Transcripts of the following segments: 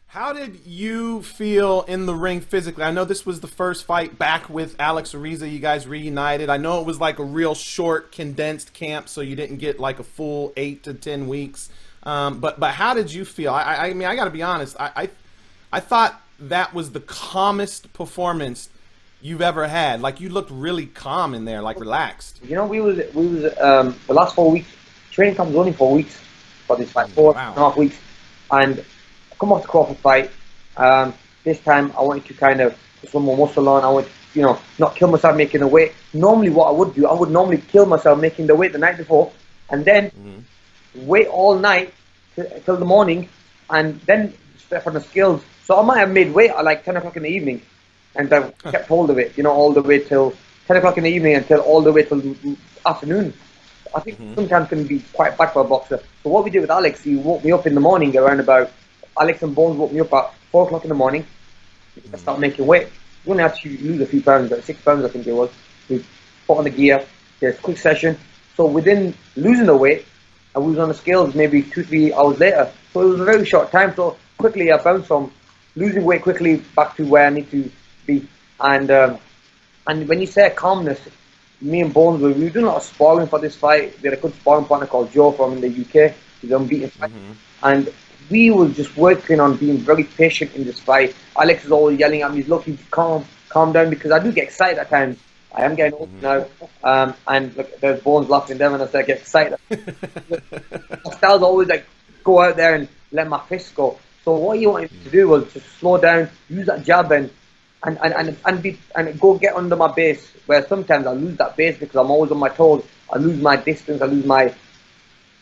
How did you feel in the ring physically? I know this was the first fight back with Alex Ariza. You guys reunited. I know it was like a real short, condensed camp, so you didn't get like a full 8 to 10 weeks. But how did you feel? I mean, I got to be honest. I thought that was the calmest performance you've ever had. Like you looked really calm in there, like relaxed. You know, we was the last 4 weeks. Training camp was only 4 weeks for this fight, four and Wow. a half weeks, and I come off the Crawford fight. This time I wanted to kind of put some more muscle on. I would, not kill myself making the weight. Normally, what I would do, I would normally kill myself making the weight the night before, and then Hmm. wait all night till the morning, and then step on the scales. So I might have made weight at like 10 o'clock in the evening, and I kept hold of it, all the way till 10 o'clock in the evening until all the way till the afternoon. I think Hmm. sometimes can be quite bad for a boxer. So what we did with Alex, he woke me up in the morning around about, Alex and Bones woke me up at 4 o'clock in the morning. I started making weight. We only had to lose a few pounds, like 6 pounds I think it was. We put on the gear, did a quick session. So within losing the weight, I was on the scales maybe 2, 3 hours later. So it was a very short time. So quickly I bounced from losing weight quickly back to where I need to be. And when you say calmness, me and Bones we were doing a lot of sparring for this fight. We had a good sparring partner called Joe from in the UK. He's unbeaten fight. Hmm. And we were just working on being very patient in this fight. Alex is always yelling at me, he's looking to calm down because I do get excited at times. I am getting old Hmm. now. And look, there's Bones laughing there when I say I get excited. My style's always like go out there and let my fists go. So what he wanted me to do was just slow down, use that jab and go get under my base. Where sometimes I lose that base because I'm always on my toes. I lose my distance, I lose my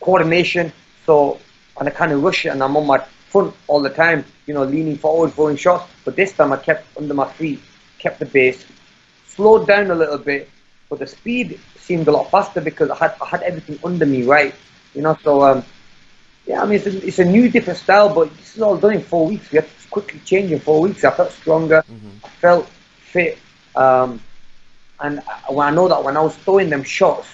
coordination. So and I kind of rush it and I'm on my front all the time, leaning forward, throwing shots. But this time I kept under my feet, kept the base, slowed down a little bit, but the speed seemed a lot faster because I had everything under me, right? So yeah, I mean it's a new different style, but this is all done in 4 weeks. We had to quickly change in 4 weeks. I felt stronger, Hmm. I felt fit, and when I know that when I was throwing them shots,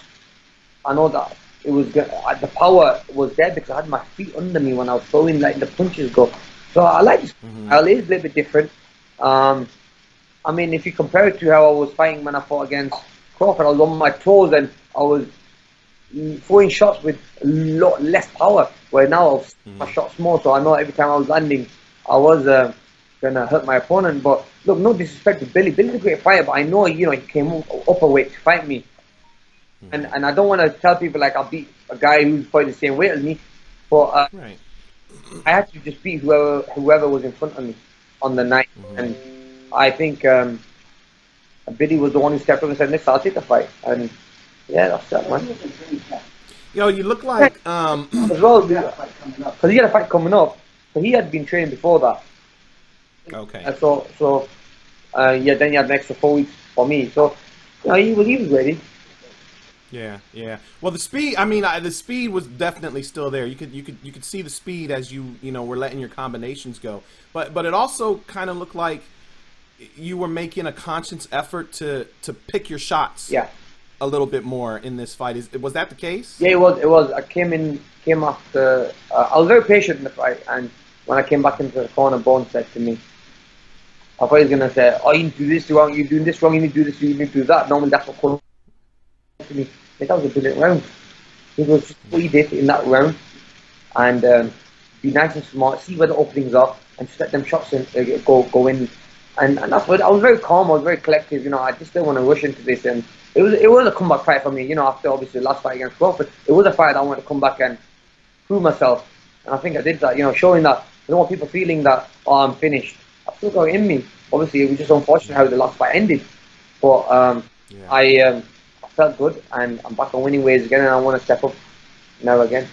I know that the power was there because I had my feet under me when I was throwing, like the punches go. So I like this Hmm. style. It is a little bit different. Um, I mean, if you compare it to how I was fighting when I fought against Crawford, I was on my toes and I was throwing shots with a lot less power. Where now my Hmm. shots more, so I know every time I was landing, I was gonna hurt my opponent. But look, no disrespect to Billy. Billy's a great fighter, but I know he came up a weight to fight me, and Hmm. and I don't want to tell people like I'll beat a guy who's fighting the same weight as me, but Right. I had to just beat whoever was in front of me on the night, Hmm. and I think Billy was the one who stepped up and said, "Listen, I'll take the fight," and yeah, that's that, man. You look like As well, because he had a fight coming up, so he had been training before that, okay. and yeah, then he had an extra 4 weeks for me, so he was ready. Yeah, yeah. Well, the speed. I mean, the speed was definitely still there. You could see the speed as you were letting your combinations go. But it also kind of looked like you were making a conscious effort to pick your shots Yeah, a little bit more in this fight. Was that the case? yeah, it was. I came after. I was very patient in the fight, and when I came back into the corner, Bones said to me, "I thought he was gonna say, oh, you need to do this wrong. You're doing this wrong. You need to do this. You need to do that." Normally, that's what comes to me. Like, that was a brilliant round. He goes, "Just what you did in that round, and be nice and smart. See where the openings are, and just let them shots go in." And that's what I was very calm. I was very collective. I just didn't want to rush into this, and it was a comeback fight for me. After obviously the last fight against Crawford, it was a fight I wanted to come back and prove myself, and I think I did that. Showing that I don't want people feeling that I'm finished. I still got it in me. Obviously, it was just unfortunate how Hmm. the last fight ended, but Yeah. I felt good, and I'm back on winning ways again, and I want to step up now again.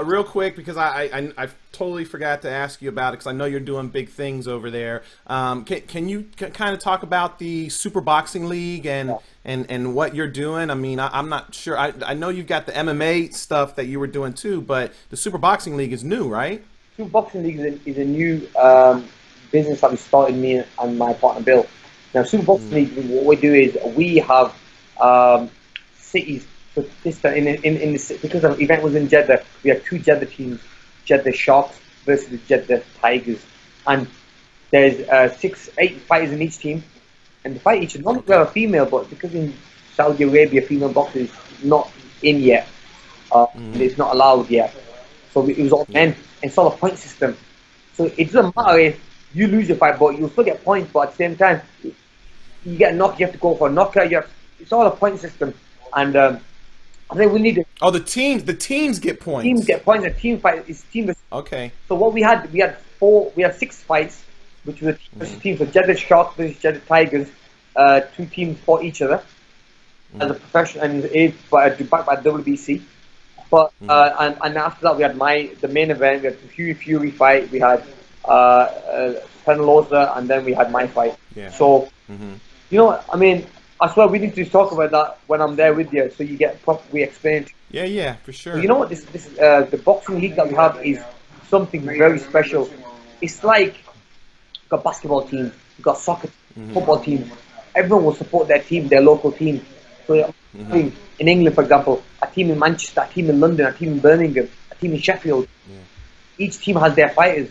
Real quick, because I totally forgot to ask you about it, because I know you're doing big things over there. Can you kind of talk about the Super Boxing League and what you're doing? I mean, I'm not sure. I know you've got the MMA stuff that you were doing too, but the Super Boxing League is new, right? Super Boxing League is a new business that we started, me and my partner Bill. Now, Super Boxing Mm-hmm. League, what we do is we have um, cities. So this in this, because the event was in Jeddah, we had two Jeddah teams: Jeddah Sharks versus the Jeddah Tigers. and there's 8 fighters in each team, and they fight each other. Not Okay. a female, but because in Saudi Arabia, female boxing is not in yet, and it's not allowed yet. So it was all men, and it's all a point system. So it doesn't matter if you lose your fight, but you'll still get points. But at the same time, you get a knock, you have to go for a knockout. It's all a point system, and I think we need to. Oh, the teams get points. Teams get points. A team fight is team. Okay. So what we had 6 fights, which were teams for Jeddah Sharks versus Jeddah Tigers. 2 teams fought each other as a professional, and it's backed by WBC. But and after that we had the main event. We had the Huey Fury fight. We had Penaloza, and then we had my fight. Yeah. So you know, I mean, I swear we need to talk about that when I'm there with you, so you get we explain. Yeah, for sure. So you know what? This the boxing league that we have is something very special. It's like you've got basketball teams, you've got soccer, football teams. Everyone will support their team, their local team. So in England, for example, a team in Manchester, a team in London, a team in Birmingham, a team in Sheffield. Yeah. Each team has their fighters.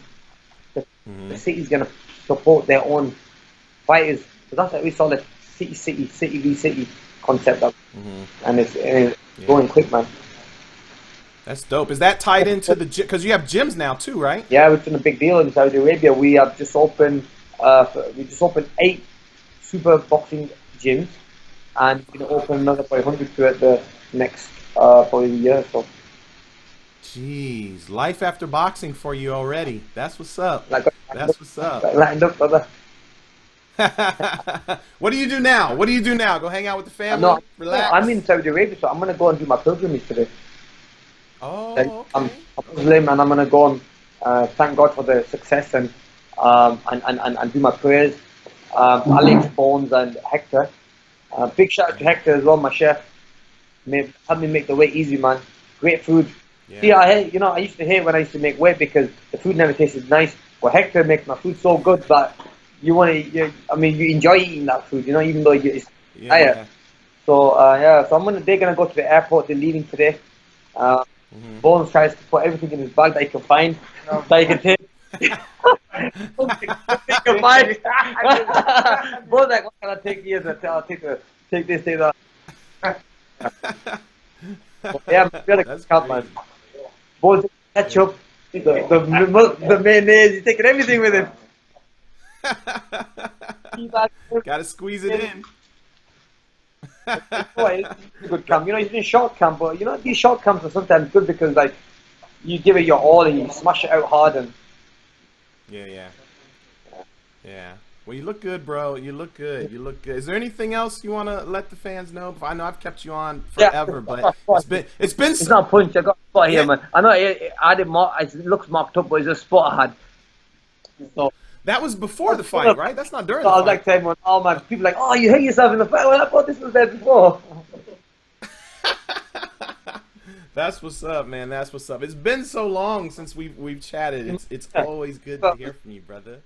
The city's going to support their own fighters. So that's why we saw the city v city concept up, and it's going quick, man. That's dope. Is that tied into the gym? Because you have gyms now too, right? Yeah, it's been a big deal in Saudi Arabia. We have just opened 8 super boxing gyms, and we're gonna open another 500 to it the next probably year or so. Jeez, life after boxing for you already. That's what's up. That's what's up. Lined up, brother. What do you do now? What do you do now? Go hang out with the family? No, Relax? I'm in Saudi Arabia, so I'm gonna go and do my pilgrimage today. Oh, I'm okay. a Muslim, and I'm gonna go and thank God for the success and do my prayers. Alex, Bones, and Hector. Big shout out to Hector as well, my chef. Helped me make the weight easy, man. Great food. Yeah. See, I used to hate when I used to make weight because the food never tasted nice. But Hector makes my food so good that you enjoy eating that food, even though it's tired. Yeah. So so they're gonna go to the airport. They're leaving today. Bones tries to put everything in his bag that he can find, that he can take. Bones like, what can I take here? I'll take this, take that. Yeah, I'm really That's count, man. Bones ketchup, the mayonnaise. He's taking everything with him. Gotta squeeze it in. It's a good camp. He's been short camp, but these short camps are sometimes good because like you give it your all and you smash it out hard and. Yeah. Well, you look good, bro. You look good. Is there anything else you want to let the fans know? I know I've kept you on forever, but it's been. It's not a punch. I got a spot here, man. I know it looks marked up, but it's a spot I had. So. That was before the fight, right? That's not during the fight. I was like telling everyone, oh man, people like, oh, you hurt yourself in the fight. Well, I thought this was there before. That's what's up, man. That's what's up. It's been so long since we've chatted. It's always good to hear from you, brother.